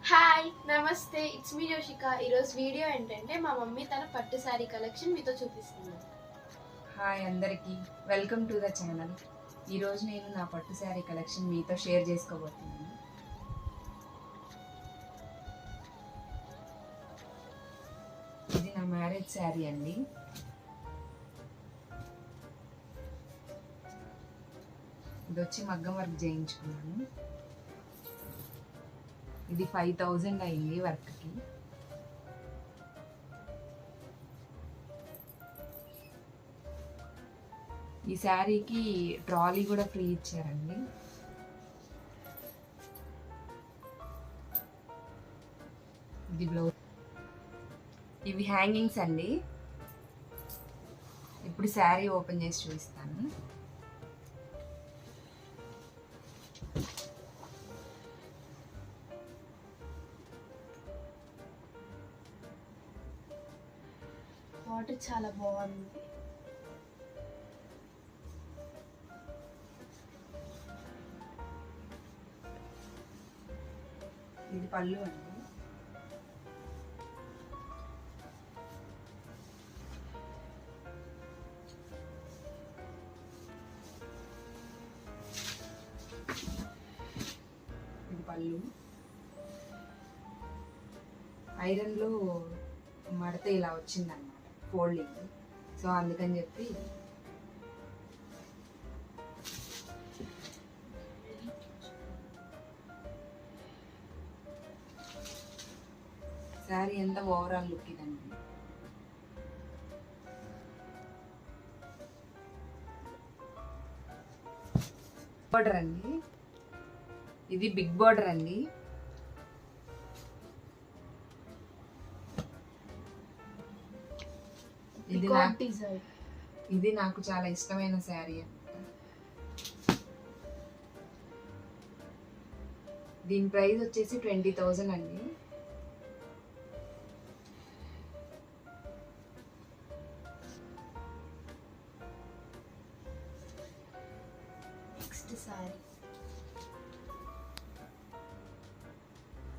Hi నమస్తే, it's me Joshika. ఈరోజు video ఏంటంటే మా మమ్మీ తన పట్టు శారీ కలెక్షన్ మీతో చూపిస్తుంది. హాయ్ అందరికీ, వెల్కమ్ టు ద ఛానల్. ఈరోజు నేను నా పట్టు శారీ కలెక్షన్ మీతో షేర్ చేసుకోబోతున్నాను. ఇది నా మ్యారేజ్ శారీ అండి. ఇది వచ్చి మగ్గం వర్క్ చేయించుకున్నాను. ఇది 5000 అయింది వర్క్కి. ఈ శారీకి ట్రాలీ కూడా ఫ్రీ ఇచ్చారండి. ఇది బ్లౌజ్. ఇవి హ్యాంగింగ్స్ అండి. ఇప్పుడు శారీ ఓపెన్ చేసి చూపిస్తాను. వాటర్ చాలా బాగుంది. ఇది పళ్ళు అండి. ఇది పళ్ళు. ఐరన్లో మడత ఇలా వచ్చిందన్నమాట, ఫోల్డింగ్. సో అందుకని చెప్పి శారీ ఎంత ఓవరాల్ లుక్ ఇదండి. బార్డర్ అండి. ఇది బిగ్ బార్డర్ అండి. ఇది నాకు చాలా ఇష్టమైన శారీ అన్నమాట. దీని ప్రైస్ వచ్చేసి 20,000 అండి.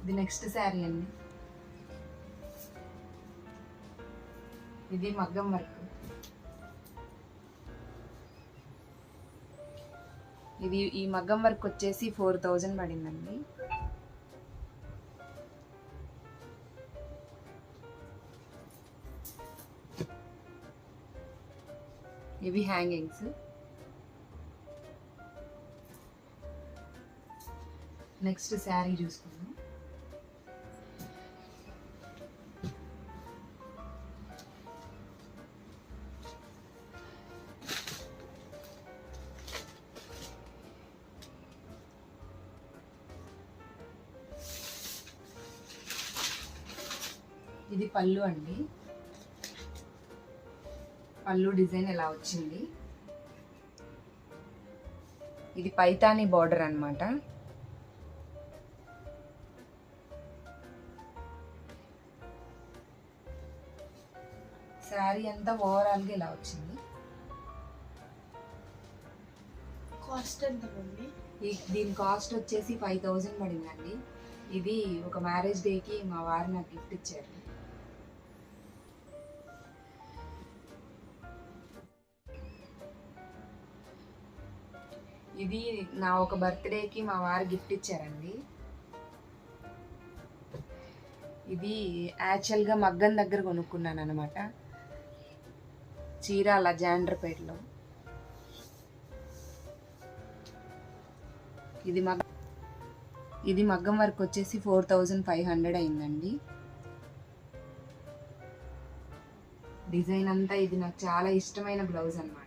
ఇది నెక్స్ట్ శారీ అండి. ఇది మగ్గం వర్క్. ఈ మగ్గం వర్క్ వచ్చేసి 4000 పడిందండి. ఇవి హ్యాంగింగ్స్. నెక్స్ట్ శారీ చూసుకుందాం. ఇది పళ్ళు అండి. పళ్ళు డిజైన్ ఎలా వచ్చింది. ఇది పైతాని బార్డర్ అన్నమాట. శారీ అంతా ఓవరాల్గా ఇలా వచ్చింది. కాస్ట్ ఎంత ఉంది? దీని కాస్ట్ వచ్చేసి 5000 పడిందండి. ఇది ఒక మ్యారేజ్ డేకి మా వారు నాకు గిఫ్ట్ ఇచ్చారు. ఇది నా ఒక బర్త్డేకి మా వారు గిఫ్ట్ ఇచ్చారండి. ఇది యాక్చువల్గా మగ్గం దగ్గర కొనుక్కున్నాను అనమాట, చీరాల జాండ్రపేటలో. ఇది మగ్గం వర్క్ వచ్చేసి 4500 అయిందండి. డిజైన్ అంతా ఇది నాకు చాలా ఇష్టమైన బ్లౌజ్ అన్నమాట.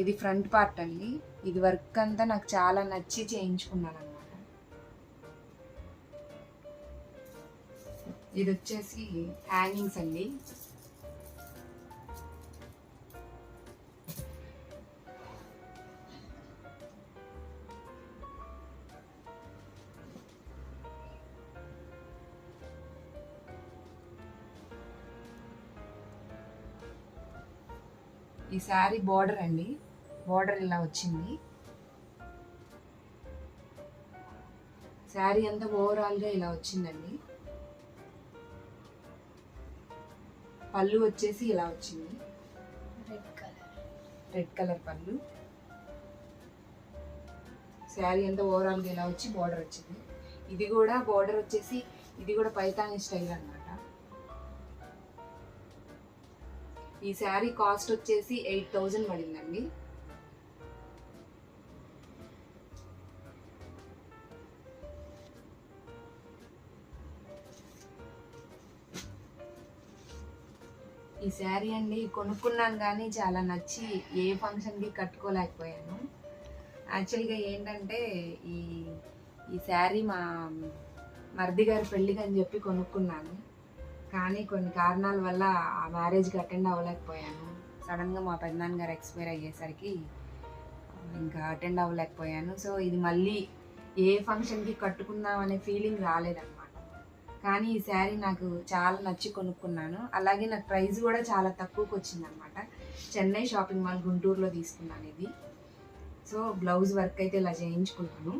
ఇది ఫ్రంట్ పార్ట్ అండి. ఇది వర్క్ అంతా నాకు చాలా నచ్చి చేయించుకున్నాను అనమాట. ఇది వచ్చేసి హ్యాంగింగ్స్ అండి. ఈ శారీ బార్డర్ అండి. బార్డర్ ఇలా వచ్చింది. శారీ అంతా ఓవరాల్గా ఇలా వచ్చిందండి. పళ్ళు వచ్చేసి ఇలా వచ్చింది, రెడ్ కలర్ పళ్ళు. శారీ అంతా ఓవరాల్గా ఇలా వచ్చి బార్డర్ వచ్చింది. ఇది కూడా బార్డర్ వచ్చేసి ఇది కూడా పైతాని స్టైల్ అన్నమాట. ఈ శారీ కాస్ట్ వచ్చేసి 8,000 పడిందండి. ఈ శారీ అండి కొనుక్కున్నాను కానీ చాలా నచ్చి ఏ ఫంక్షన్కి కట్టుకోలేకపోయాను. యాక్చువల్గా ఏంటంటే ఈ ఈ శారీ మా మరిది గారి పెళ్ళికి అని చెప్పి కొనుక్కున్నాను, కానీ కొన్ని కారణాల వల్ల ఆ మ్యారేజ్కి అటెండ్ అవ్వలేకపోయాను. సడన్గా మా పెద్దనాన్నగారు ఎక్స్పైర్ అయ్యేసరికి ఇంకా అటెండ్ అవ్వలేకపోయాను. సో ఇది మళ్ళీ ఏ ఫంక్షన్కి కట్టుకుందాం అనే ఫీలింగ్ రాలేదన్నమాట. కానీ ఈ శారీ నాకు చాలా నచ్చి కొనుక్కున్నాను. అలాగే నాకు ప్రైస్ కూడా చాలా తక్కువకి వచ్చిందనమాట. చెన్నై షాపింగ్ మాల్ గుంటూరులో తీసుకున్నాను ఇది. సో బ్లౌజ్ వర్క్ అయితే ఇలా చేయించుకున్నాను.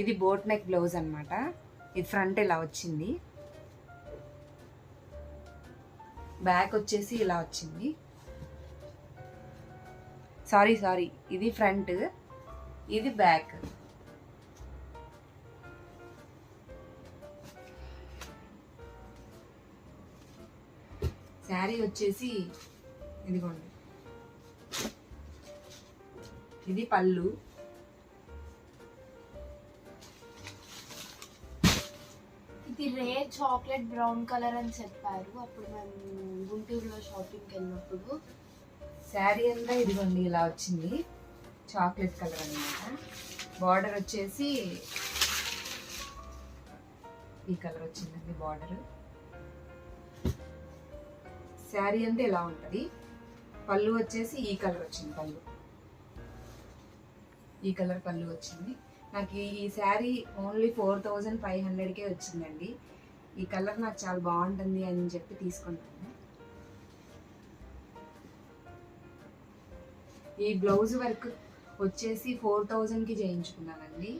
ఇది బోట్ నెక్ బ్లౌజ్ అనమాట. ఇది ఫ్రంట్ ఇలా వచ్చింది, బ్యాక్ వచ్చేసి ఇలా వచ్చింది. సారీ ఇది ఫ్రంట్, ఇది బ్యాక్. శారీ వచ్చేసి ఇదిగోండి, ఇది పళ్ళు. ఇది రేర్ చాక్లెట్ బ్రౌన్ కలర్ అని చెప్పారు అప్పుడు మేము గుంటూరులో షాపింగ్కి వెళ్ళినప్పుడు. శారీ అంతా ఇదిగోండి ఇలా వచ్చింది, చాక్లెట్ కలర్ అన్నమాట. బార్డర్ వచ్చేసి ఈ కలర్ వచ్చిందండి బార్డర్. శారీ అంతా ఇలా ఉంటుంది. పళ్ళు వచ్చేసి ఈ కలర్ వచ్చింది, పళ్ళు ఈ కలర్ పళ్ళు వచ్చింది. నాకు ఈ శారీ ఓన్లీ 4,500కే వచ్చిందండి. ఈ కలర్ నాకు చాలా బాగుంటుంది అని చెప్పి తీసుకున్నాను. ఈ బ్లౌజ్ వర్క్ వచ్చేసి 4,000కి చేయించుకున్నానండి.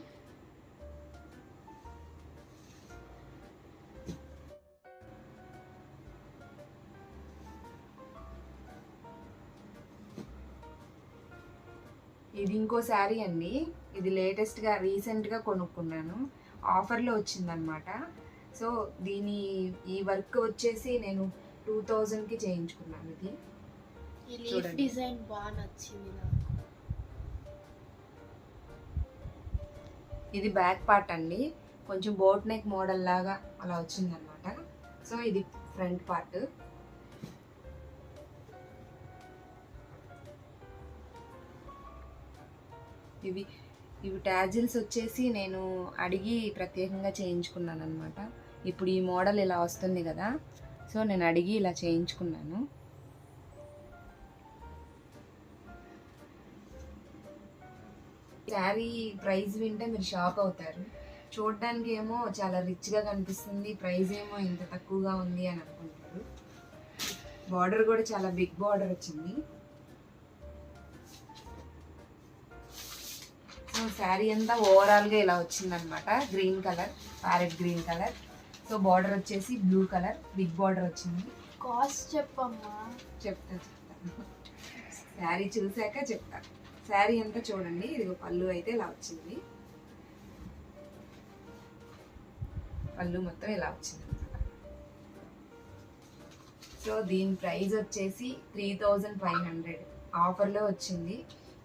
ఇది ఇంకో శారీ అండి. ఇది లేటెస్ట్గా రీసెంట్గా కొనుక్కున్నాను, ఆఫర్లో వచ్చిందనమాట. సో ఈ వర్క్ వచ్చేసి నేను 2,000కి చేయించుకున్నాను. ఇది చూడండి, డిజైన్ బాగా నచ్చింది నాకు. ఇది బ్యాక్ పార్ట్ అండి, కొంచెం బోట్ నెక్ మోడల్ లాగా అలా వచ్చిందనమాట. సో ఇది ఫ్రంట్ పార్ట్. ఇవి టాజిల్స్ వచ్చేసి నేను అడిగి ప్రత్యేకంగా చేయించుకున్నాను అనమాట. ఇప్పుడు ఈ మోడల్ ఇలా వస్తుంది కదా, సో నేను అడిగి ఇలా చేయించుకున్నాను. శారీ ప్రైస్ వింటే మీరు షాక్ అవుతారు. చూడడానికి ఏమో చాలా రిచ్గా కనిపిస్తుంది, ప్రైస్ ఏమో ఇంత తక్కువగా ఉంది అని అనుకుంటారు. బార్డర్ కూడా చాలా బిగ్ బార్డర్ వచ్చింది. సో శారీ అంతా ఓవరాల్గా ఇలా వచ్చిందనమాట. Green colour, parrot green colour. So border వచ్చేసి బ్లూ కలర్, బిగ్ బార్డర్ వచ్చింది. కాస్ట్ చెప్పమ్మా. చెప్తాను శారీ చూసాక చెప్తాను. శారీ అంతా చూడండి, ఇది పళ్ళు అయితే ఇలా వచ్చింది. పళ్ళు మొత్తం ఇలా వచ్చింది అనమాట. సో దీని ప్రైస్ వచ్చేసి 3,500 ఆఫర్లో వచ్చింది.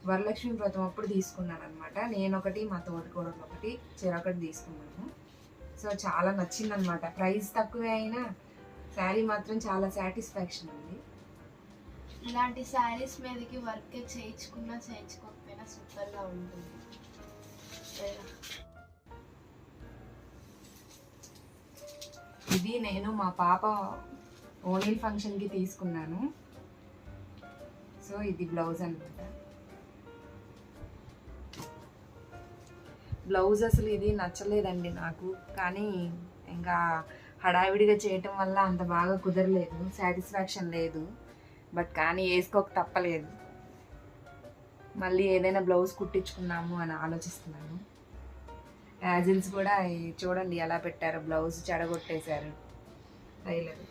వరలక్ష్మి వ్రతం అప్పుడు తీసుకున్నాను అనమాట. నేను ఒకటి, మా తోటికోడలు ఒకటి, చెరొకటి తీసుకున్నాను. సో చాలా నచ్చిందనమాట. ప్రైస్ తక్కువే అయినా శారీ మాత్రం చాలా సాటిస్ఫాక్షన్ ఉంది. ఇలాంటి శారీస్ మీదకి వర్క్ చేయించుకోకపోయినా సూపర్గా ఉంటుంది. ఇది నేను మా పాప ఓణీల్ ఫంక్షన్కి తీసుకున్నాను. సో ఇది బ్లౌజ్ అనమాట. బ్లౌజ్ అసలు ఇది నచ్చలేదండి నాకు, కానీ ఇంకా హడావిడిగా చేయటం వల్ల అంత బాగా కుదరలేదు, సాటిస్ఫాక్షన్ లేదు. బట్ కానీ వేసుకోక తప్పలేదు. మళ్ళీ ఏదైనా బ్లౌజ్ కుట్టించుకుందాము అని ఆలోచిస్తున్నాను. యాజిల్స్ కూడా చూడండి ఎలా పెట్టారో, బ్లౌజ్ చెడగొట్టేశారు టైలర్.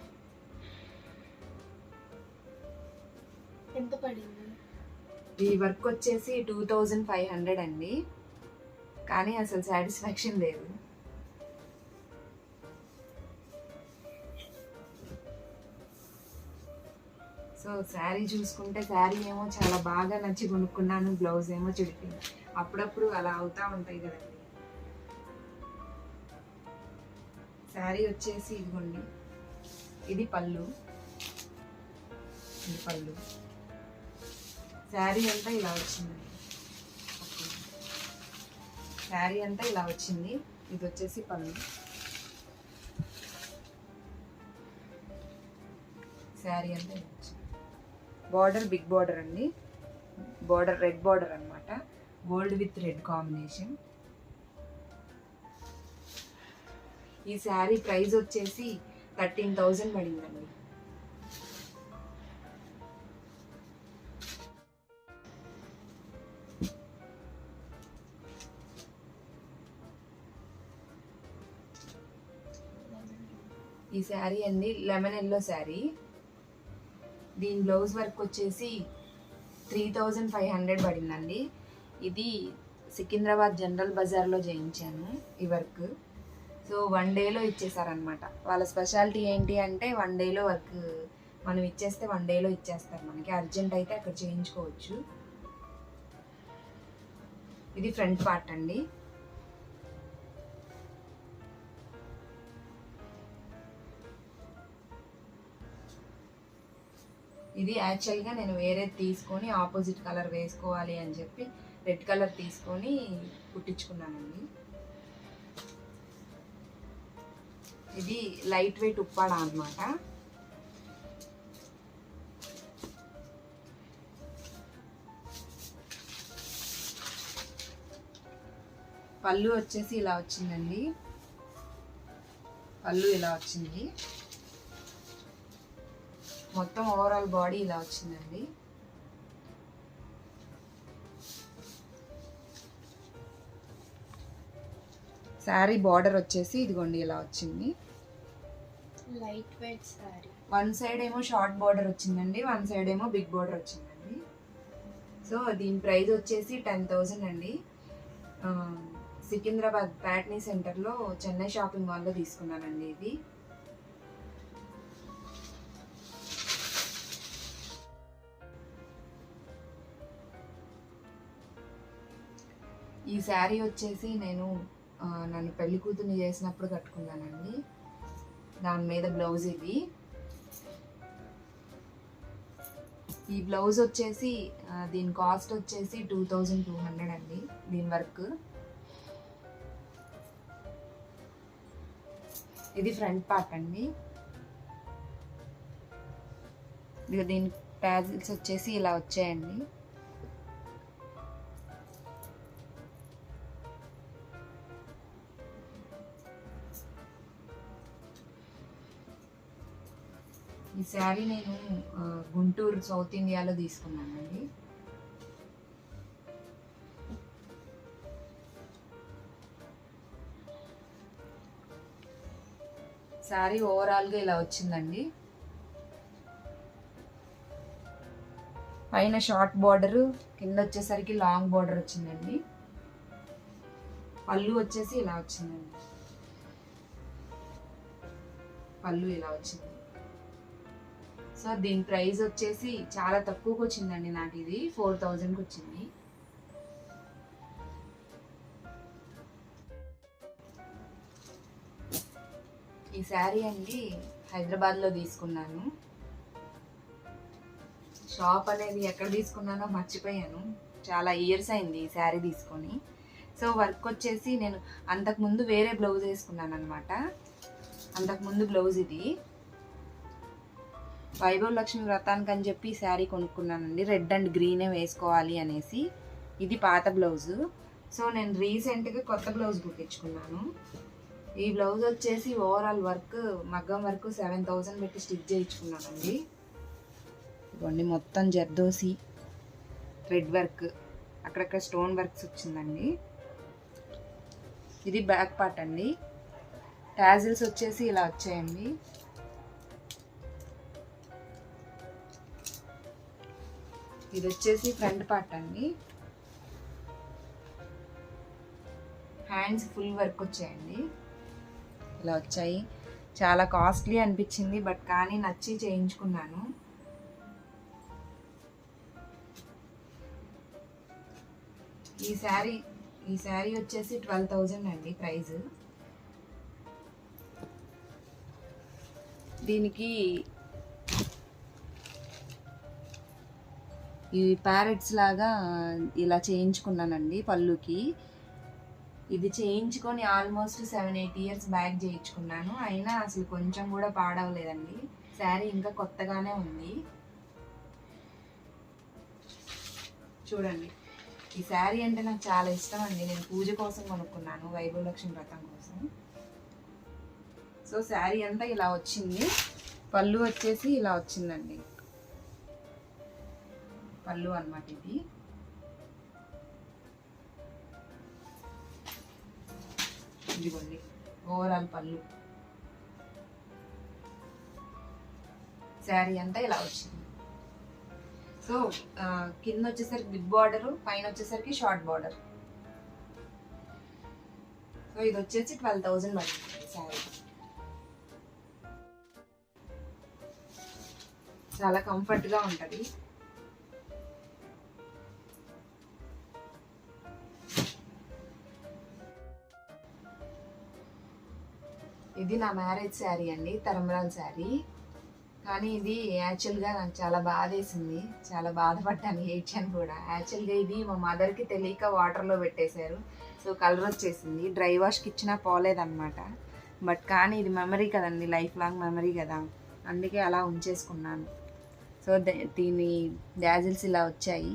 ఎంత పడింది? ఈ వర్క్ వచ్చేసి 2500 అండి, కానీ అసలు సాటిస్ఫాక్షన్ లేదు. సో శారీ చూసుకుంటే శారీ ఏమో చాలా బాగా నచ్చి కొనుక్కున్నాను, బ్లౌజ్ ఏమో చెడిపోయింది. అప్పుడప్పుడు అలా అవుతూ ఉంటాయి కదండి. శారీ వచ్చేసి ఇదిగోండి, ఇది పళ్ళు, ఇది పళ్ళు. శారీ అంతా ఇలా వచ్చిందండి, శారీ అంతా ఇలా వచ్చింది. ఇది వచ్చేసి పళ్ళు, శారీ అంతా ఇలా వచ్చింది. బార్డర్ బిగ్ బార్డర్ అండి, బార్డర్ రెడ్ బార్డర్ అనమాట, గోల్డ్ విత్ రెడ్ కాంబినేషన్. ఈ శారీ ప్రైస్ వచ్చేసి 13,000 పడిందండి. ఈ శారీ అండి లెమన్ ఎల్లో శారీ. దీని బ్లౌజ్ వర్క్ వచ్చేసి 3,500 పడిందండి. ఇది సికింద్రాబాద్ జనరల్ బజార్లో చేయించాను ఈ వర్క్. సో 1 డేలో ఇచ్చేసారనమాట. వాళ్ళ స్పెషాలిటీ ఏంటి అంటే 1 డేలో వర్క్ మనం ఇచ్చేస్తే 1 డేలో ఇచ్చేస్తారు మనకి. అర్జెంట్ అయితే అక్కడ చేయించుకోవచ్చు. ఇది ఫ్రంట్ పార్ట్ అండి. ఇది యాక్చువల్గా నేను వేరే తీసుకొని ఆపోజిట్ కలర్ వేసుకోవాలి అని చెప్పి రెడ్ కలర్ తీసుకొని కుట్టించుకున్నానండి. ఇది లైట్ వెయిట్ ఉప్పాడ అన్నమాట. పళ్ళు వచ్చేసి ఇలా వచ్చిందండి, పళ్ళు ఇలా వచ్చింది. మొత్తం ఓవరాల్ బాడీ ఇలా వచ్చిందండి. శారీ బార్డర్ వచ్చేసి ఇదిగోండి ఇలా వచ్చింది. Light weight sari. 1 సైడ్ ఏమో షార్ట్ బార్డర్ వచ్చిందండి, 1 సైడ్ ఏమో బిగ్ బార్డర్ వచ్చిందండి. సో దీని ప్రైస్ వచ్చేసి 10,000 అండి. సికింద్రాబాద్ ప్యాట్నీ సెంటర్లో చెన్నై షాపింగ్ మాల్లో తీసుకున్నానండి ఇది. ఈ శారీ వచ్చేసి నేను నన్ను పెళ్లి కూతుర్ని చేసినప్పుడు కట్టుకున్నానండి. దాని మీద బ్లౌజ్ ఇది. ఈ బ్లౌజ్ వచ్చేసి దీని కాస్ట్ వచ్చేసి 2,200 అండి దీని వర్క్. ఇది ఫ్రంట్ పార్ట్ అండి. దీని టాజిల్స్ వచ్చేసి ఇలా వచ్చాయండి. ఈ శారీ నేను గుంటూరు సౌత్ ఇండియాలో తీసుకున్నానండి. శారీ ఓవరాల్గా ఇలా వచ్చిందండి. పైన షార్ట్ బార్డరు, కింద వచ్చేసరికి లాంగ్ బార్డర్ వచ్చిందండి. పళ్ళు వచ్చేసి ఇలా వచ్చిందండి, పళ్ళు ఇలా వచ్చింది. సో దీని ప్రైస్ వచ్చేసి చాలా తక్కువకి వచ్చిందండి నాకు. ఇది 4,000కి వచ్చింది. ఈ శారీ అండి హైదరాబాద్లో తీసుకున్నాను. షాప్ అనేది ఎక్కడ తీసుకున్నానో మర్చిపోయాను, చాలా ఇయర్స్ అయింది ఈ శారీ తీసుకొని. సో వర్క్ వచ్చేసి నేను అంతకుముందు వేరే బ్లౌజ్ వేసుకున్నాను అనమాట. అంతకుముందు బ్లౌజ్ ఇది వైభవ లక్ష్మి వ్రతానికి అని చెప్పి శారీ కొనుక్కున్నానండి. రెడ్ అండ్ గ్రీనే వేసుకోవాలి అనేసి. ఇది పాత బ్లౌజు. సో నేను రీసెంట్గా కొత్త బ్లౌజ్ కుట్టించుకున్నాను. ఈ బ్లౌజ్ వచ్చేసి ఓవరాల్ వర్క్ మగ్గం వర్క్ 7,000 పెట్టి స్టిచ్ చేయించుకున్నానండి. ఇదిగోండి మొత్తం జర్దోసి రెడ్ వర్క్ అక్కడక్కడ స్టోన్ వర్క్స్ వచ్చిందండి. ఇది బ్యాక్ పార్ట్ అండి. టాజిల్స్ వచ్చేసి ఇలా వచ్చాయండి. ఇది వచ్చేసి ఫ్రంట్ పార్ట్ అండి. హ్యాండ్స్ ఫుల్ వర్క్ వచ్చాయండి, ఇలా వచ్చాయి. చాలా కాస్ట్లీ అనిపించింది, బట్ కానీ నచ్చి చేయించుకున్నాను. ఈ శారీ వచ్చేసి 12,000 అండి ప్రైస్. దీనికి ఈ ప్యారెట్స్ లాగా ఇలా చేయించుకున్నానండి పళ్ళుకి. ఇది చేయించుకొని ఆల్మోస్ట్ 7-8 ఇయర్స్ బ్యాక్ చేయించుకున్నాను, అయినా అసలు కొంచెం కూడా పాడవలేదండి. శారీ ఇంకా కొత్తగానే ఉంది. చూడండి, ఈ శారీ అంటే నాకు చాలా ఇష్టం అండి. నేను పూజ కోసం కొనుక్కున్నాను, వైభవలక్ష్మి వ్రతం కోసం. సో శారీ అంతా ఇలా వచ్చింది. పళ్ళు వచ్చేసి ఇలా వచ్చిందండి, పళ్ళు అన్నమాట ఇది. ఇదిగోండి ఓవరాల్ పళ్ళు. శారీ అంతా ఇలా వచ్చింది. సో కింద వచ్చేసరికి బిగ్ బార్డర్, పైన వచ్చేసరికి షార్ట్ బార్డర్. సో ఇది వచ్చేసి 12,000 పడుతుంది శారీ. చాలా కంఫర్ట్గా ఉంటుంది. ఇది నా మ్యారేజ్ శారీ అండి, తరంబరాల శారీ. కానీ ఇది యాక్చువల్గా నాకు చాలా బాధేసింది, చాలా బాధపడ్డాను, ఏడ్చాను కూడా. యాక్చువల్గా ఇది మా మదర్కి తెలియక వాటర్లో పెట్టేశారు. సో కలర్ వచ్చేసింది. డ్రై వాష్కి ఇచ్చినా పోలేదన్నమాట. బట్ కానీ ఇది మెమరీ కదండి, లైఫ్ లాంగ్ మెమరీ కదా, అందుకే అలా ఉంచేసుకున్నాను. సో దీని డాజిల్స్ ఇలా వచ్చాయి.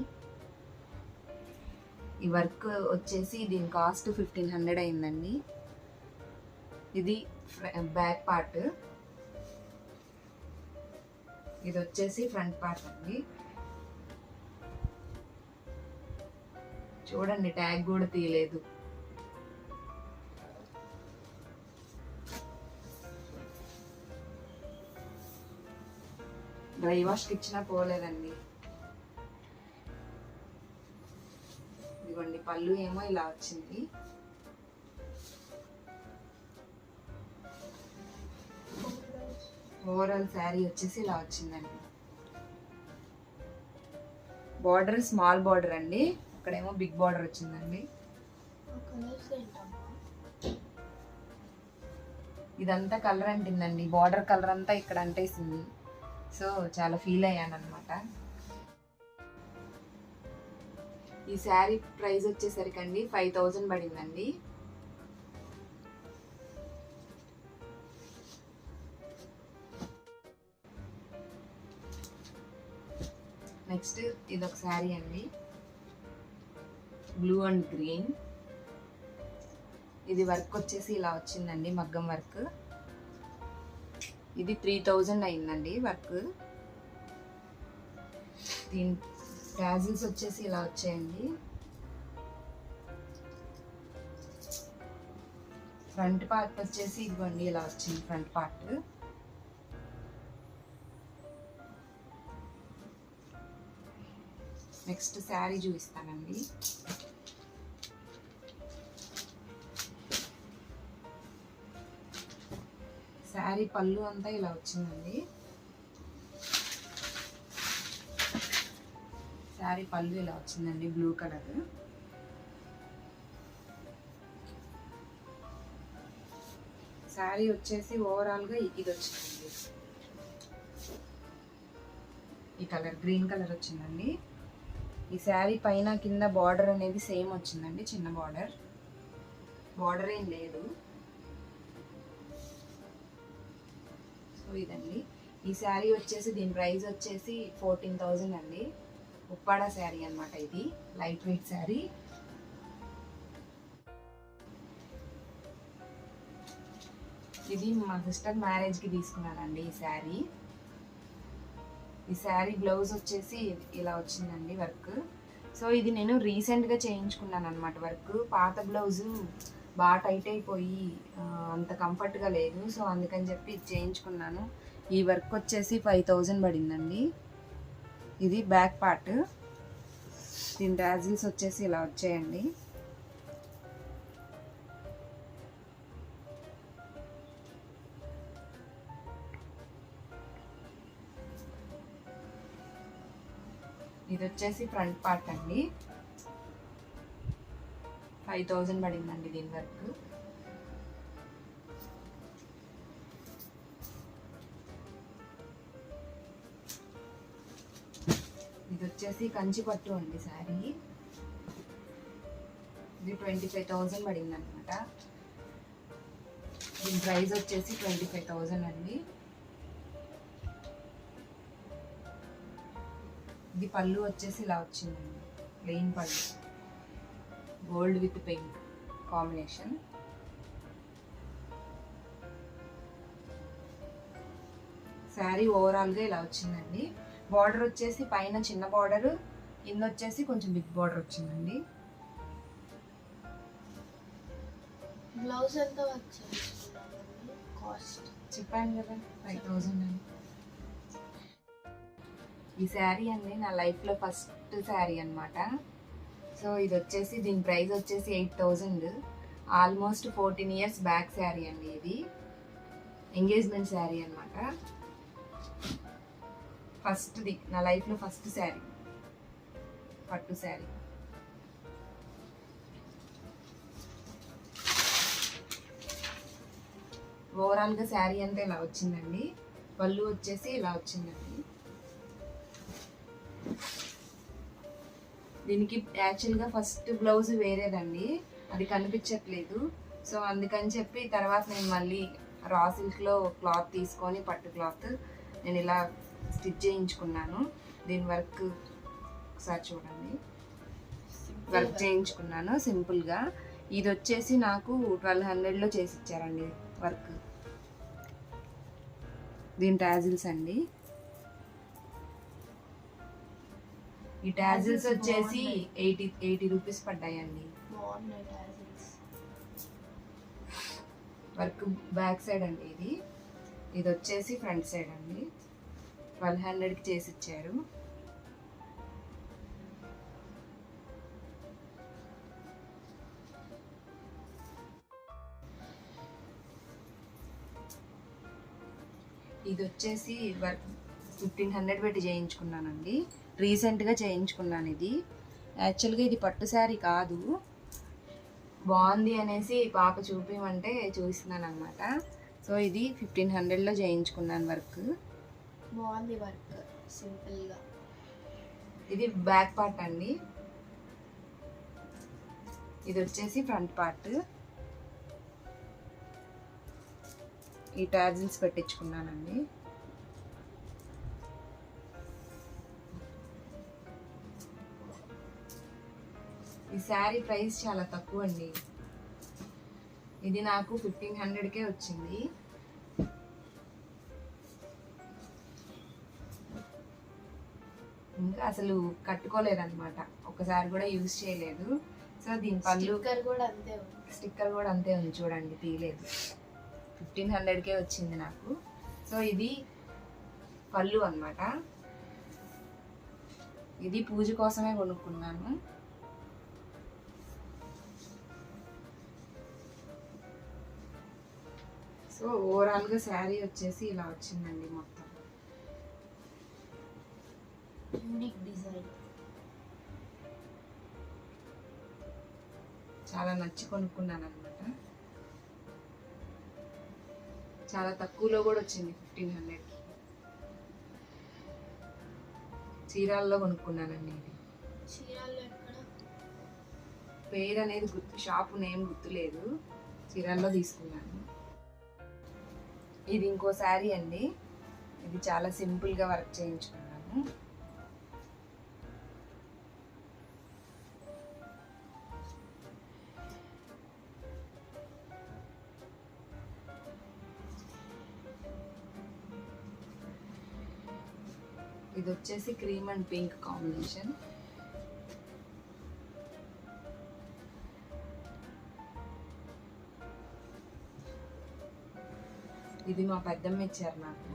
ఈ వర్క్ వచ్చేసి దీని కాస్ట్ 1,500 అయిందండి. ఇది బ్యాక్ పార్ట్, ఇది వచ్చేసి ఫ్రంట్ పార్ట్ అండి. చూడండి, ట్యాగ్ కూడా తీయలేదు. డ్రై వాష్కి ఇచ్చినా పోలేదండి. ఇదిగోండి, పళ్ళు ఏమో ఇలా వచ్చింది. ఓవరాల్ శారీ వచ్చేసి ఇలా వచ్చిందండి. బార్డర్ స్మాల్ బార్డర్ అండి, అక్కడేమో బిగ్ బార్డర్ వచ్చిందండి. ఇదంతా కలర్ అంటిందండి, బార్డర్ కలర్ అంతా ఇక్కడ అంటేసింది. సో చాలా ఫీల్ అయ్యాను అనమాట. ఈ శారీ ప్రైస్ వచ్చేసరికి అండి 5,000 పడిందండి. నెక్స్ట్ ఇది ఒక శారీ అండి, బ్లూ అండ్ గ్రీన్. ఇది వర్క్ వచ్చేసి ఇలా వచ్చిందండి, మగ్గం వర్క్. ఇది 3,000 అయిందండి వర్క్. దీని టాజిల్స్ వచ్చేసి ఇలా వచ్చాయండి. ఫ్రంట్ పార్ట్ వచ్చేసి ఇదిగోండి ఇలా వచ్చింది ఫ్రంట్ పార్ట్. నెక్స్ట్ శారీ చూపిస్తానండి. శారీ పళ్ళు అంతా ఇలా వచ్చిందండి. శారీ పళ్ళు ఇలా వచ్చిందండి, బ్లూ కలర్. శారీ వచ్చేసి ఓవరాల్గా ఇది వచ్చిందండి, ఈ కలర్ గ్రీన్ కలర్ వచ్చిందండి. ఈ శారీ పైన కింద బార్డర్ అనేది సేమ్ వచ్చిందండి, చిన్న బార్డర్, బార్డర్ ఏం లేదు. సో ఇదండి ఈ శారీ వచ్చేసి, దీని ప్రైస్ వచ్చేసి 14,000 అండి. ఉప్పాడ శారీ అన్నమాట, ఇది లైట్ వెయిట్ శారీ. ఇది మా సిస్టర్ మ్యారేజ్కి తీసుకున్నానండి ఈ శారీ. ఈ శారీ బ్లౌజ్ వచ్చేసి ఇలా వచ్చిందండి వర్క్. సో ఇది నేను రీసెంట్గా చేయించుకున్నాను అనమాట వర్క్. పాత బ్లౌజు బాగా టైట్ అయిపోయి అంత కంఫర్ట్గా లేదు. సో అందుకని చెప్పి ఇది చేయించుకున్నాను. ఈ వర్క్ వచ్చేసి 5000 పడిందండి. ఇది బ్యాక్ పార్ట్. దీని టాజిల్స్ వచ్చేసి ఇలా వచ్చాయండి. ఇది వచ్చేసి ఫ్రంట్ పార్ట్ అండి. 5000 పడిందండి దీని వర్క్. ఇది వచ్చేసి కంచి పట్టు అండి శారీ. ఇది 25000 పడింది అనమాట. దీని ప్రైస్ వచ్చేసి 25000 అండి. ఇది పళ్ళు వచ్చేసి ఇలా వచ్చిందండి, ప్లెయిన్ పళ్ళు, gold with pink combination. Sari ఓవరాల్గా ఇలా వచ్చిందండి. బార్డర్ వచ్చేసి పైన చిన్న బార్డర్, కింద వచ్చేసి కొంచెం బిగ్ బార్డర్ వచ్చిందండి. బ్లౌజ్ ఎంత వచ్చింది కాస్ట్? చెప్పాను కదా 5000 అని. ఈ శారీ అండి నా లైఫ్లో ఫస్ట్ శారీ అనమాట. సో ఇది వచ్చేసి దీని ప్రైస్ వచ్చేసి 8000. ఆల్మోస్ట్ 14 years బ్యాక్ శారీ అండి. ఇది ఎంగేజ్మెంట్ శారీ అనమాట. ఫస్ట్ది నా లైఫ్లో ఫస్ట్ శారీ, పట్టు శారీ. ఓవరాల్గా శారీ అంతా ఇలా వచ్చిందండి. పళ్ళు వచ్చేసి ఇలా వచ్చిందండి. దీనికి యాక్చువల్గా ఫస్ట్ బ్లౌజ్ వేరేదండి, అది కనిపించట్లేదు. సో అందుకని చెప్పి తర్వాత నేను మళ్ళీ రా సిల్క్లో క్లాత్ తీసుకొని, పట్టు క్లాత్ నేను ఇలా స్టిచ్ చేయించుకున్నాను. దీని వర్క్ ఒకసారి చూడండి. వర్క్ చేయించుకున్నాను సింపుల్గా. ఇది వచ్చేసి నాకు 1200లో చేసి ఇచ్చారండి వర్క్. దీని టాజిల్స్ అండి. ఈ టాజిల్స్ వచ్చేసి 80 రూపీస్ పడ్డాయండి. వర్క్ బ్యాక్ సైడ్ అండి ఇది. ఇది వచ్చేసి ఫ్రంట్ సైడ్ అండి. 1200కి చేసి ఇచ్చారు. ఇది వచ్చేసి వర్క్ 1500 పెట్టి చేయించుకున్నానండి. రీసెంట్గా చేయించుకున్నాను ఇది. యాక్చువల్గా ఇది పట్టు శారీ కాదు, బాగుంది అనేసి పాప చూపించమంటే చూపిస్తున్నాను అనమాట. సో ఇది 1500లో చేయించుకున్నాను వర్క్. బాగుంది వర్క్, సింపుల్గా. ఇది బ్యాక్ పార్ట్ అండి. ఇది వచ్చేసి ఫ్రంట్ పార్ట్. ఈ టాజిల్స్ పెట్టించుకున్నానండి. ఈ శారీ ప్రైస్ చాలా తక్కువ అండి. ఇది నాకు 1500కే వచ్చింది. ఇంకా అసలు కట్టుకోలేదన్నమాట, ఒకసారి కూడా యూజ్ చేయలేదు. సో దీని పళ్ళు స్టిక్కర్ కూడా అంతే ఉంది చూడండి, తీయలేదు. 1500కే వచ్చింది నాకు. సో ఇది పళ్ళు అన్నమాట. ఇది పూజ కోసమే కొనుక్కున్నాను. సో ఓవరాల్గా శారీ వచ్చేసి ఇలా వచ్చిందండి మొత్తం. Unique design. చాలా నచ్చి కొనుక్కున్నాను అనమాట. చాలా తక్కువలో కూడా వచ్చింది 1500కి. చీరాల్లో కొనుక్కున్నానండి ఇది. చీరాల్లో ఎక్కడ? పేరు అనేది గుర్తు, షాపు నేమ్ గుర్తులేదు. చీరాల్లో తీసుకున్నాను. ఇది ఇంకో శారీ అండి. ఇది చాలా సింపుల్గా వర్క్ చేయించుకున్నాను. ఇది వచ్చేసి క్రీమ్ అండ్ పింక్ కాంబినేషన్. ఇది మా పెద్దమ్మ ఇచ్చారు నాకు.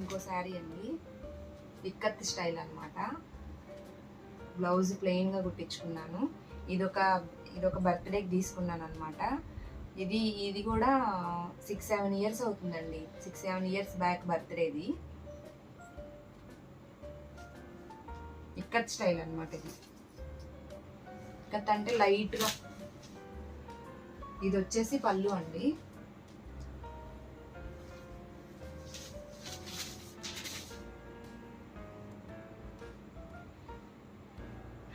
ఇంకో శారీ అండి, ఇక్కత్ స్టైల్ అన్నమాట. బ్లౌజ్ ప్లెయిన్గా కుట్టించుకున్నాను. ఇదొక బర్త్డేకి తీసుకున్నాను అనమాట. ఇది కూడా 6-7 ఇయర్స్ అవుతుందండి. 6-7 ఇయర్స్ బ్యాక్ బర్త్డేది. ఇక్కత్ స్టైల్ అనమాట. ఇది ఇక్కత్ అంటే లైట్గా. ఇది వచ్చేసి పళ్ళు అండి.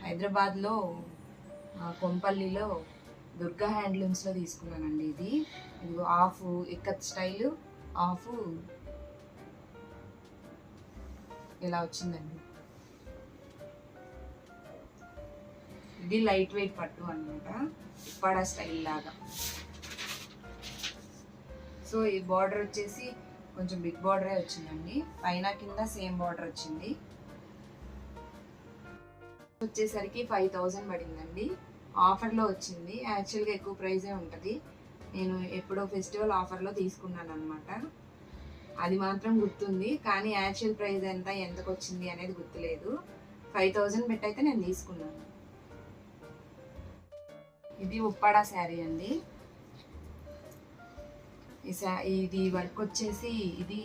హైదరాబాద్లో కొంపల్లిలో దుర్గా హ్యాండ్లూమ్స్లో తీసుకున్నానండి. ఇది హాఫ్ ఇక్కత్ స్టైల్, హాఫ్ ఇలా వచ్చిందండి. ఇది లైట్ వెయిట్ పట్టు అనమాట, ఉప్పాడ స్టైల్ లాగా. సో ఈ బార్డర్ వచ్చేసి కొంచెం బిగ్ బార్డరే వచ్చిందండి. పైన కింద సేమ్ బార్డర్ వచ్చింది. వచ్చేసరికి 5000 పడిందండి. ఆఫర్లో వచ్చింది. యాక్చువల్గా ఎక్కువ ప్రైజే ఉంటుంది. నేను ఎప్పుడో ఫెస్టివల్ ఆఫర్లో తీసుకున్నాను అనమాట. అది మాత్రం గుర్తుంది, కానీ యాక్చువల్ ప్రైస్ ఎంతకు వచ్చింది అనేది గుర్తులేదు. 5000 పెట్టి అయితే నేను తీసుకున్నాను. ఇది ఉప్పాడ శారీ అండి. ఇది వర్క్ వచ్చేసి ఇది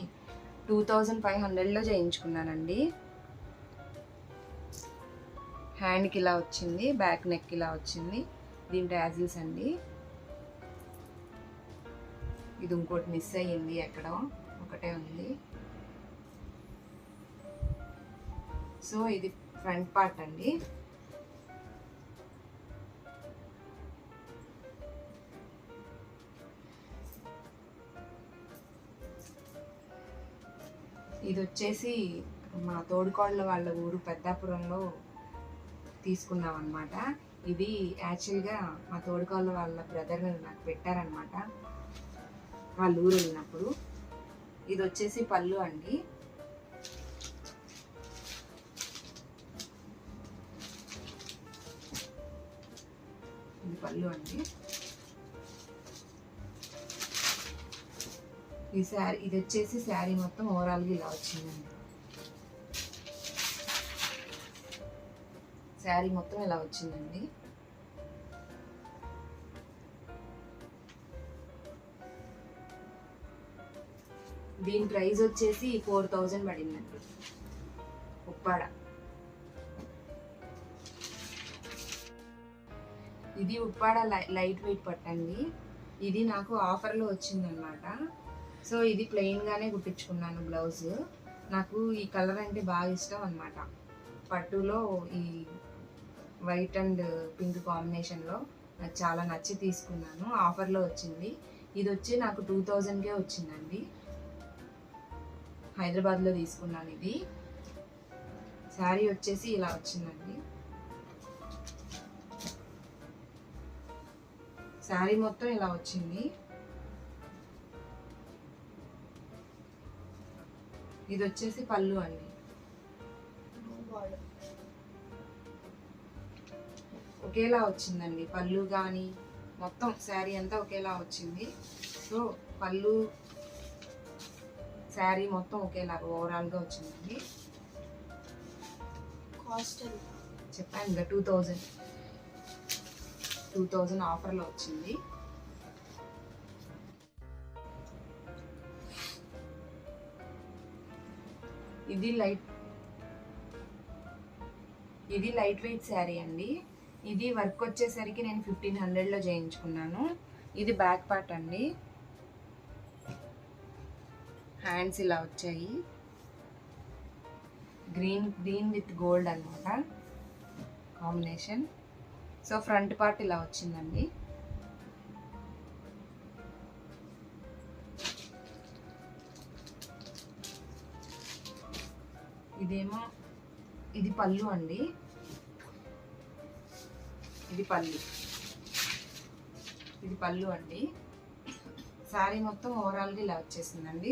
2500లో చేయించుకున్నానండి. హ్యాండ్కి ఇలా వచ్చింది, బ్యాక్ నెక్ ఇలా వచ్చింది. దీని టాజిల్స్ అండి. ఇది ఇంకోటి మిస్ అయ్యింది, ఎక్కడో ఒకటే ఉంది. సో ఇది ఫ్రంట్ పార్ట్ అండి. ఇది వచ్చేసి మా తోడుకోళ్ళ వాళ్ళ ఊరు పెద్దాపురంలో తీసుకున్నాం అనమాట. ఇది యాక్చువల్గా మా తోడుకోళ్ళ వాళ్ళ బ్రదర్ నాకు పెట్టారనమాట వాళ్ళ ఊరు వెళ్ళినప్పుడు. ఇది వచ్చేసి పళ్ళు అండి. ఇది పళ్ళు అండి. ఇది వచ్చేసి శారీ మొత్తం ఓవరాల్గా ఇలా వచ్చిందండి. శారీ మొత్తం ఇలా వచ్చిందండి. దీని ప్రైస్ వచ్చేసి 4000 పడిందండి. ఉప్పాడ. ఇది ఉప్పాడ లైట్ వెయిట్ పట్టండి. ఇది నాకు ఆఫర్లో వచ్చిందనమాట. సో ఇది ప్లెయిన్గానే కుట్టించుకున్నాను బ్లౌజ్. నాకు ఈ కలర్ అంటే బాగా ఇష్టం అనమాట. పట్టులో ఈ వైట్ అండ్ పింక్ కాంబినేషన్లో నాకు చాలా నచ్చి తీసుకున్నాను. ఆఫర్లో వచ్చింది. ఇది వచ్చి నాకు 2000కే వచ్చిందండి. హైదరాబాద్లో తీసుకున్నాను. ఇది శారీ వచ్చేసి ఇలా వచ్చిందండి. శారీ మొత్తం ఇలా వచ్చింది. ఇది వచ్చేసి పళ్ళు అండి. ఒకేలా వచ్చిందండి పళ్ళు కానీ మొత్తం శారీ అంతా ఒకేలా వచ్చింది. సో పళ్ళు శారీ మొత్తం ఒకేలాగా ఓవరాల్గా వచ్చిందండి. కాస్ట్ చెప్పాను ఇంకా 2000 ఆఫర్లో వచ్చింది. ఇది లైట్ వెయిట్ శారీ అండి. ఇది వర్క్ వచ్చేసరికి నేను 1500లో చేయించుకున్నాను. ఇది బ్యాక్ పార్ట్ అండి. హ్యాండ్స్ ఇలా వచ్చాయి. గ్రీన్ విత్ గోల్డ్ అన్నమాట కాంబినేషన్. సో ఫ్రంట్ పార్ట్ ఇలా వచ్చిందండి. ఇది పళ్ళు అండి. ఇది పళ్ళు అండి. శారీ మొత్తం ఓవరాల్గా ఇలా వచ్చేసిందండి.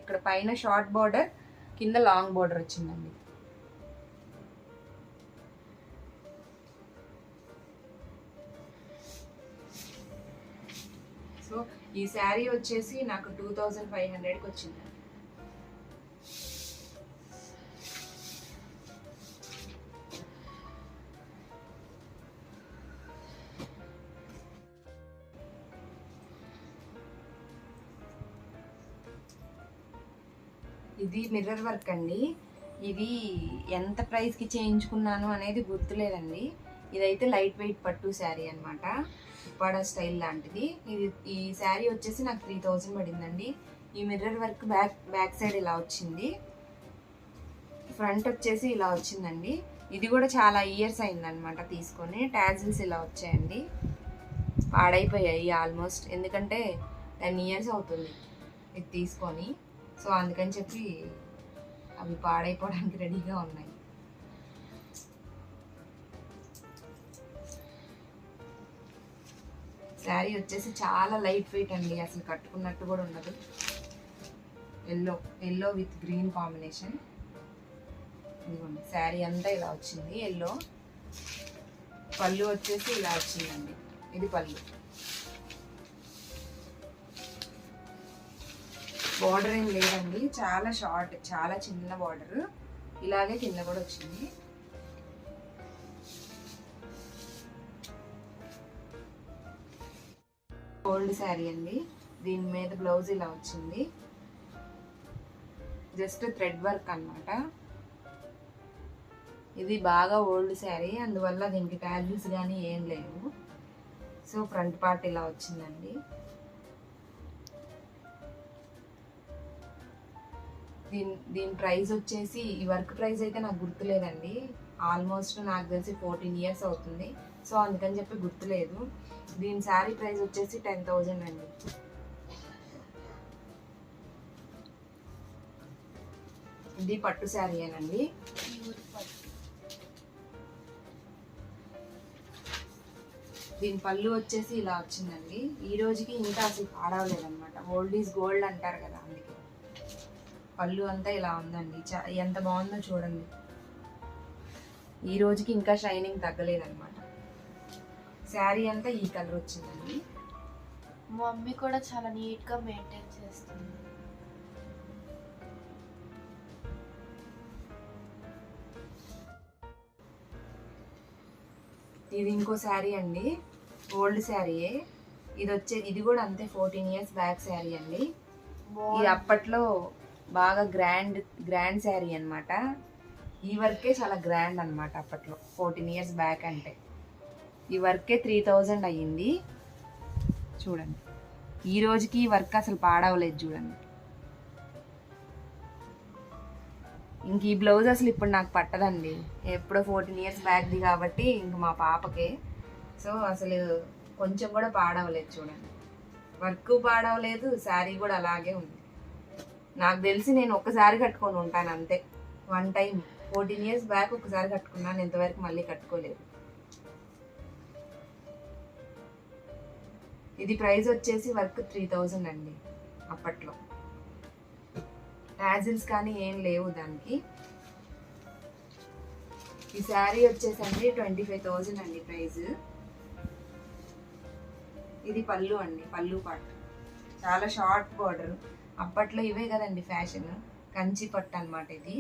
ఇక్కడ పైన షార్ట్ బార్డర్, కింద లాంగ్ బార్డర్ వచ్చిందండి. సో ఈ శారీ వచ్చేసి నాకు 2500కి వచ్చింది. ఇది మిర్రర్ వర్క్ అండి. ఇది ఎంత ప్రైస్కి చేయించుకున్నాను అనేది గుర్తులేదండి. ఇదైతే లైట్ వెయిట్ పట్టు శారీ అనమాట, ఉప్పాడ స్టైల్ లాంటిది. ఈ శారీ వచ్చేసి నాకు 3000 పడిందండి. ఈ మిర్రర్ వర్క్ బ్యాక్ సైడ్ ఇలా వచ్చింది, ఫ్రంట్ వచ్చేసి ఇలా వచ్చిందండి. ఇది కూడా చాలా ఇయర్స్ అయిందనమాట తీసుకొని. టాజిల్స్ ఇలా వచ్చాయండి, పాడైపోయాయి ఆల్మోస్ట్, ఎందుకంటే 10 years అవుతుంది ఇది తీసుకొని. సో అందుకని చెప్పి అవి పాడైపోవడానికి రెడీగా ఉన్నాయి. శారీ వచ్చేసి చాలా లైట్ వెయిట్ అండి, అసలు కట్టుకున్నట్టు కూడా ఉండదు. Yellow with green combination. ఇదిగోండి శారీ అంతా ఇలా వచ్చింది ఎల్లో. పళ్ళు వచ్చేసి ఇలా వచ్చిందండి, ఇది పళ్ళు. బార్డర్ ఏం లేదండి, చాలా షార్ట్, చాలా చిన్న బార్డర్. ఇలాగే కింద కూడా వచ్చింది. ఓల్డ్ శారీ అండి, దీని మీద బ్లౌజ్ ఇలా వచ్చింది, జస్ట్ థ్రెడ్ వర్క్ అన్నమాట. ఇది బాగా ఓల్డ్ శారీ, అందువల్ల దీనికి టాజిల్స్ కానీ ఏం లేవు. సో ఫ్రంట్ పార్ట్ ఇలా వచ్చిందండి. దీని ప్రైస్ వచ్చేసి, ఈ వర్క్ ప్రైస్ అయితే నాకు గుర్తులేదండి. ఆల్మోస్ట్ నాకు తెలిసి 14 years అవుతుంది, సో అందుకని చెప్పి గుర్తులేదు. దీని శారీ ప్రైస్ వచ్చేసి 10,000 అండి. ఇది పట్టు శారీ అనండి. దీని పళ్ళు వచ్చేసి ఇలా వచ్చిందండి. ఈ రోజుకి ఇంకా అసలు పాడవలేదన్నమాట. ఓల్డ్ ఈజ్ గోల్డ్ అంటారు కదా, అందుకే పళ్ళు అంతా ఇలా ఉందండి. ఎంత బాగుందో చూడండి. ఈ రోజుకి ఇంకా షైనింగ్ తగ్గలేదన్నమాట. శారీ అంతా ఈ కలర్ వచ్చిందండి. మా మమ్మీ కూడా చాలా నీట్గా మెయింటైన్ చేస్తుంది. ఇది ఇంకో శారీ అండి, ఓల్డ్ శారీయే. ఇది కూడా అంతే, 14 years బ్యాక్ శారీ అండి. ఇది అప్పట్లో బాగా గ్రాండ్ శారీ అనమాట. ఈ వర్కే చాలా గ్రాండ్ అనమాట అప్పట్లో, 14 years బ్యాక్ అంటే. ఈ వర్కే 3000 అయ్యింది. చూడండి, ఈ రోజుకి ఈ వర్క్ అసలు పాడవలేదు చూడండి. ఇంక ఈ బ్లౌజ్ అసలు ఇప్పుడు నాకు పట్టదండి, ఎప్పుడో 14 years బ్యాక్ది కాబట్టి ఇంక మా పాపకే. సో అసలు కొంచెం కూడా పాడవలేదు చూడండి. వర్క్ పాడవలేదు, శారీ కూడా అలాగే ఉంది. నాకు తెలిసి నేను ఒక్కసారి కట్టుకొని ఉంటాను అంతే, వన్ టైం. 14 years బ్యాక్ ఒకసారి కట్టుకున్నాను, ఇంతవరకు మళ్ళీ కట్టుకోలేదు. ఇది ప్రైస్ వచ్చేసి వర్క్ 3000 అండి అప్పట్లో. టాజిల్స్ కానీ ఏం లేవు దానికి. ఈ శారీ వచ్చేసండి 25,000 అండి ప్రైస్. ఇది పళ్ళు అండి, పళ్ళు పార్ట్ చాలా షార్ట్ బార్డర్. అప్పట్లో ఇవే కదండి ఫ్యాషన్, కంచి పట్టు అనమాట ఇది.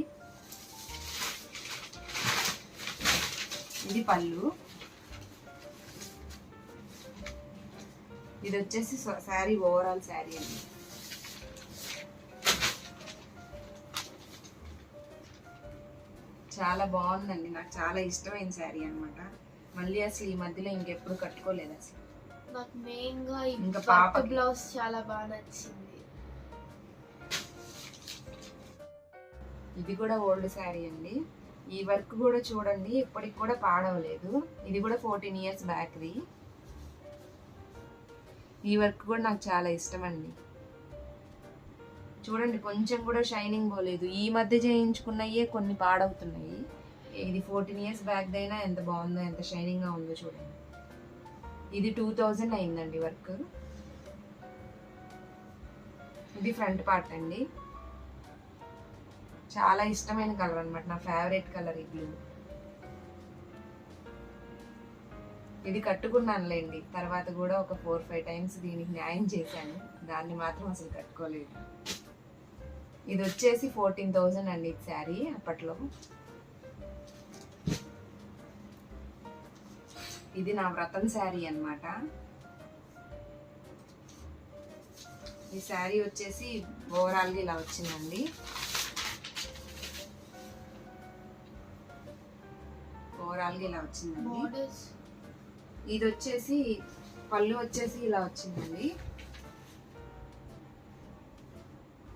ఇది పళ్ళు. ఇది వచ్చేసి శారీ, ఓవరాల్ శారీ అండి. చాలా బాగుందండి, నాకు చాలా ఇష్టమైన శారీ అనమాట. మళ్ళీ అసలు ఈ మధ్యలో ఇంకెప్పుడు కట్టుకోలేదు అసలు. నాకు మెయిన్గా ఇంకా పాప బ్లౌజ్ చాలా బాగా నచ్చింది. ఇది కూడా ఓల్డ్ శారీ అండి. ఈ వర్క్ కూడా చూడండి, ఇప్పటికి కూడా పాడవలేదు. ఇది కూడా 14 years బ్యాక్ది. ఈ వర్క్ కూడా నాకు చాలా ఇష్టం అండి. చూడండి, కొంచెం కూడా షైనింగ్ పోలేదు. ఈ మధ్య చేయించుకున్నయే కొన్ని పాడవుతున్నాయి. ఇది 14 years బ్యాక్దైనా ఎంత బాగుందో, ఎంత షైనింగ్గా ఉందో చూడండి. ఇది 2000 అయిందండి వర్క్. ఇది ఫ్రంట్ పార్ట్ అండి. చాలా ఇష్టమైన కలర్ అనమాట, నా ఫేవరెట్ కలర్ ఈ బ్లూ. ఇది కట్టుకున్నానులేండి, తర్వాత కూడా ఒక 4-5 టైమ్స్ దీనికి న్యాయం చేశాను, దాన్ని మాత్రం అసలు కట్టుకోలేదు. ఇది వచ్చేసి 14,000 అండి ఈ శారీ అప్పట్లో. ఇది నా వ్రతం శారీ అన్నమాట. ఈ శారీ వచ్చేసి ఓవరాల్గా ఇలా వచ్చిందండి. ఇది వచ్చేసి పళ్ళు వచ్చేసి ఇలా వచ్చిందండి.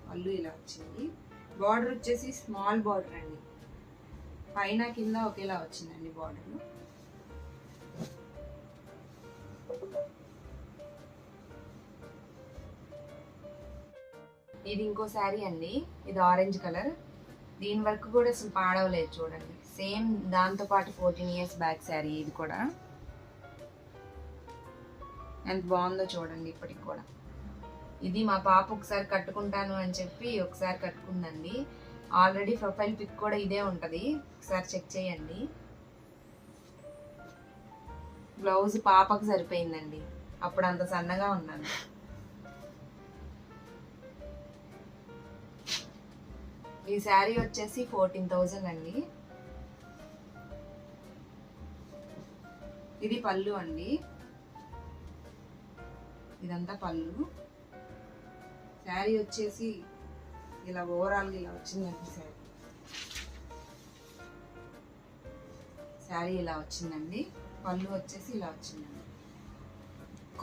పళ్ళు ఇలా వచ్చింది. బార్డర్ వచ్చేసి స్మాల్ బార్డర్ అండి, పైన కింద ఒకేలా వచ్చిందండి బార్డర్. ఇది ఇంకో శారీ అండి, ఇది ఆరెంజ్ కలర్. దీని వర్క్ కూడా అసలు పాడవలేదు చూడండి, సేమ్ దాంతో పాటు 14 years బ్యాక్ శారీ. ఇది కూడా ఎంత బాగుందో చూడండి ఇప్పటికి కూడా. ఇది మా పాప ఒకసారి కట్టుకుంటాను అని చెప్పి ఒకసారి కట్టుకుందండి. ఆల్రెడీ ప్రొఫైల్ పిక్ కూడా ఇదే ఉంటుంది, ఒకసారి చెక్ చేయండి. బ్లౌజ్ పాపకు సరిపోయిందండి, అప్పుడు అంత సన్నగా ఉన్నాను. ఈ శారీ వచ్చేసి 14,000 అండి. ఇది పళ్ళు అండి, ఇదంతా పళ్ళు. శారీ వచ్చేసి ఇలా ఓవరాల్గా ఇలా వచ్చిందండి. శారీ ఇలా వచ్చిందండి, పళ్ళు వచ్చేసి ఇలా వచ్చిందండి.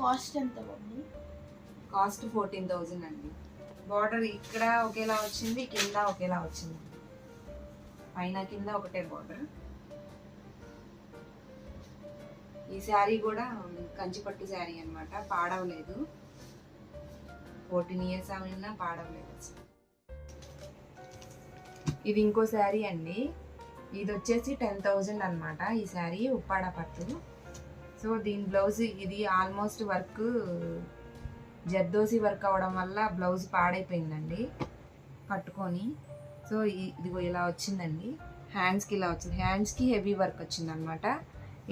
కాస్ట్ ఎంత బాగుంది? కాస్ట్ 14,000 అండి. బార్డర్ ఇక్కడ ఒకేలా వచ్చింది, కింద ఒకేలా వచ్చింది, పైన కింద ఒకటే బార్డర్. ఈ శారీ కూడా కంచిపట్టు శారీ అన్నమాట, పాడవలేదు. 14 years అయినా పాడవలేదు. ఇది ఇంకో శారీ అండి, ఇది వచ్చేసి 10,000 అన్నమాట. ఈ శారీ ఉప్పాడ పట్టు. సో దీని బ్లౌజ్ ఇది ఆల్మోస్ట్ వర్క్ జర్దోసి వర్క్ అవడం వల్ల బ్లౌజ్ పాడైపోయిందండి కట్టుకొని. సో ఇదిగో ఇలా వచ్చిందండి, హ్యాండ్స్కి ఇలా వచ్చింది, హ్యాండ్స్కి హెవీ వర్క్ వచ్చింది అనమాట.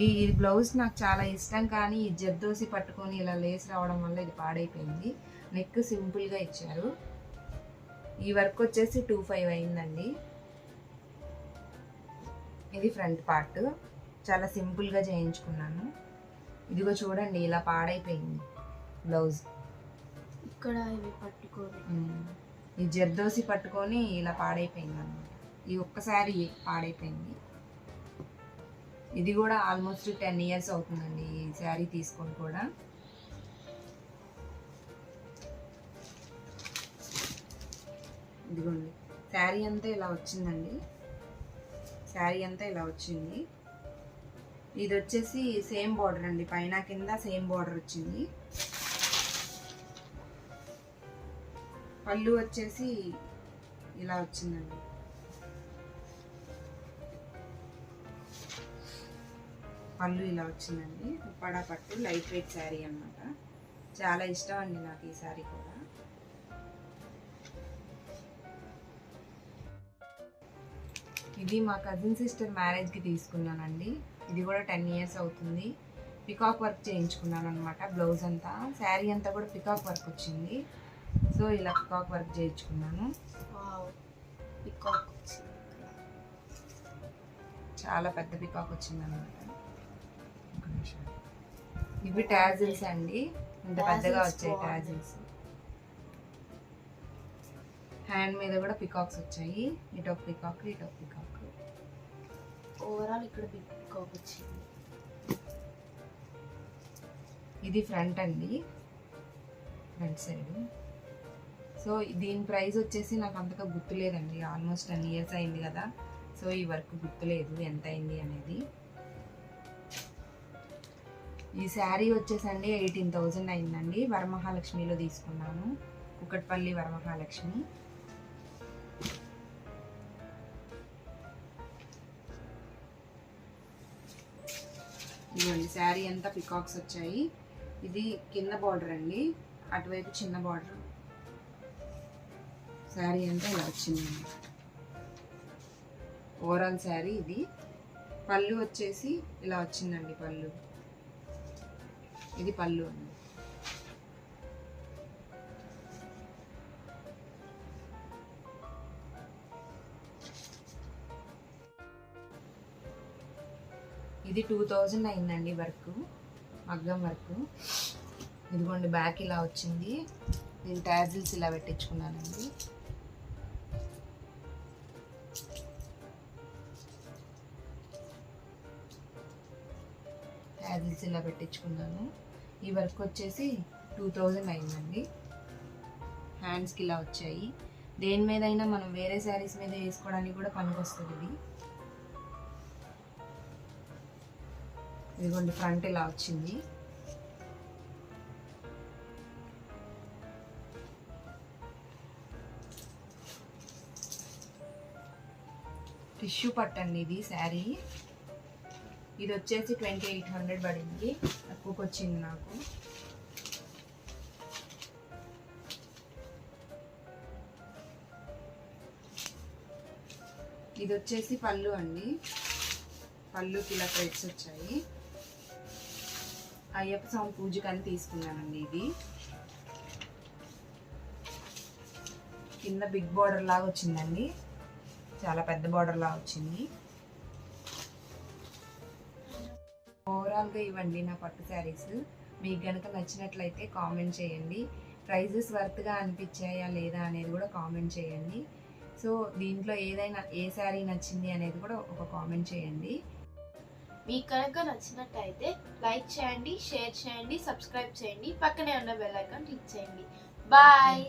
ఈ బ్లౌజ్ నాకు చాలా ఇష్టం, కానీ ఈ జర్దోసి పట్టుకొని ఇలా లేస్ రావడం వల్ల ఇది పాడైపోయింది. నెక్ సింపుల్గా ఇచ్చారు. ఈ వర్క్ వచ్చేసి 2500 అయిందండి. ఇది ఫ్రంట్ పార్ట్, చాలా సింపుల్గా చేయించుకున్నాను. ఇదిగో చూడండి ఇలా పాడైపోయింది బ్లౌజ్. ఇక్కడ ఇవి పట్టుకోవాలి, ఈ జర్దోసి పట్టుకొని ఇలా పాడైపోయింది అన్నమాట. ఈ ఒక్కసారి పాడైపోయింది. ఇది కూడా ఆల్మోస్ట్ 10 years అవుతుందండి ఈ శారీ తీసుకొని కూడా. ఇదిగోండి శారీ అంతా ఇలా వచ్చిందండి, శారీ అంతా ఇలా వచ్చింది. ఇది వచ్చేసి సేమ్ బార్డర్ అండి, పైన కింద సేమ్ బార్డర్ వచ్చింది. పళ్ళు వచ్చేసి ఇలా వచ్చిందండి. పళ్ళు ఇలా వచ్చిందండి. ఉప్పాడ పట్టు లైట్ వెయిట్ శారీ అన్నమాట. చాలా ఇష్టం అండి నాకు ఈ శారీ కూడా. ఇది మా కజిన్ సిస్టర్ మ్యారేజ్కి తీసుకున్నానండి. ఇది కూడా 10 years అవుతుంది. పికాక్ వర్క్ చేయించుకున్నాను అనమాట. బ్లౌజ్ అంతా, శారీ అంతా కూడా పికాక్ వర్క్ వచ్చింది. సో ఇలా పికాక్ వర్క్ చేయించుకున్నాను. పికాక్ చాలా పెద్ద పికాక్ వచ్చింది అనమాట. ఇవి టాజిల్స్ అండి, ఇంత పెద్దగా వచ్చాయి టాజిల్స్. హ్యాండ్ మీద కూడా పికాక్స్ వచ్చాయి, ఇటు ఒక పికాక్ ఇటు ఒక పికాక్. ఓవరాల్ ఇక్కడ పికాక్ వచ్చింది. ఇది ఫ్రంట్ అండి, ఫ్రంట్ సైడ్. సో దీని ప్రైస్ వచ్చేసి నాకు అంతగా గుర్తులేదండి, ఆల్మోస్ట్ 10 years అయింది కదా. సో ఈ వర్క్ గుర్తులేదు ఎంత అయింది అనేది. ఈ శారీ వచ్చేసండి 18,000 అయిందండి. వరమహాలక్ష్మిలో తీసుకున్నాను, కుకట్పల్లి వరమహాలక్ష్మి. ఇదిగోండి శారీ అంతా పికాక్స్ వచ్చాయి. ఇది కింద బార్డర్ అండి, అటువైపు చిన్న బార్డర్. శారీ అంతా ఇలా వచ్చిందండి ఓవరాల్ శారీ ఇది. పళ్ళు వచ్చేసి ఇలా వచ్చిందండి పళ్ళు. ఇది పళ్ళు అండి. ఇది 2000 అయిందండి వర్క్, మగ్గం వర్క్. ఇదిగోండి బ్యాక్ ఇలా వచ్చింది. నేను ట్యాజిల్స్ ఇలా పెట్టించుకున్నానండి. ట్యాజిల్స్ ఇలా పెట్టించుకున్నాను. ఈ వర్క్ వచ్చేసి 2000 అయిందండి. హ్యాండ్స్కి ఇలా వచ్చాయి. దేని మీద అయినా మనం వేరే శారీస్ మీద వేసుకోవడానికి కూడా పనికొస్తుంది ఇది. ఇదిగోండి ఫ్రంట్ ఇలా వచ్చింది. టిష్యూ పట్టండి ఇది శారీ. ఇది వచ్చేసి 2800 పడింది, తక్కువకి వచ్చింది నాకు. ఇది వచ్చేసి పళ్ళు అండి. పళ్ళుకి ఇలా థ్రెడ్స్ వచ్చాయి. అయ్యప్ప స్వామి పూజకని తీసుకున్నానండి. ఇది కింద బిగ్ బార్డర్ లాగా వచ్చిందండి, చాలా పెద్ద బార్డర్ లాగా వచ్చింది. ఓవరాల్గా ఇవ్వండి నా పట్టు శారీస్. మీకు కనుక నచ్చినట్లయితే కామెంట్ చేయండి. ప్రైజెస్ వర్త్గా అనిపించాయా లేదా అనేది కూడా కామెంట్ చేయండి. సో దీంట్లో ఏదైనా ఏ శారీ నచ్చింది అనేది కూడా ఒక కామెంట్ చేయండి. మీకు కనుక నచ్చినట్టయితే లైక్ చేయండి, షేర్ చేయండి, సబ్స్క్రైబ్ చేయండి, పక్కనే ఉన్న బెల్ ఐకాన్ క్లిక్ చేయండి. బాయ్.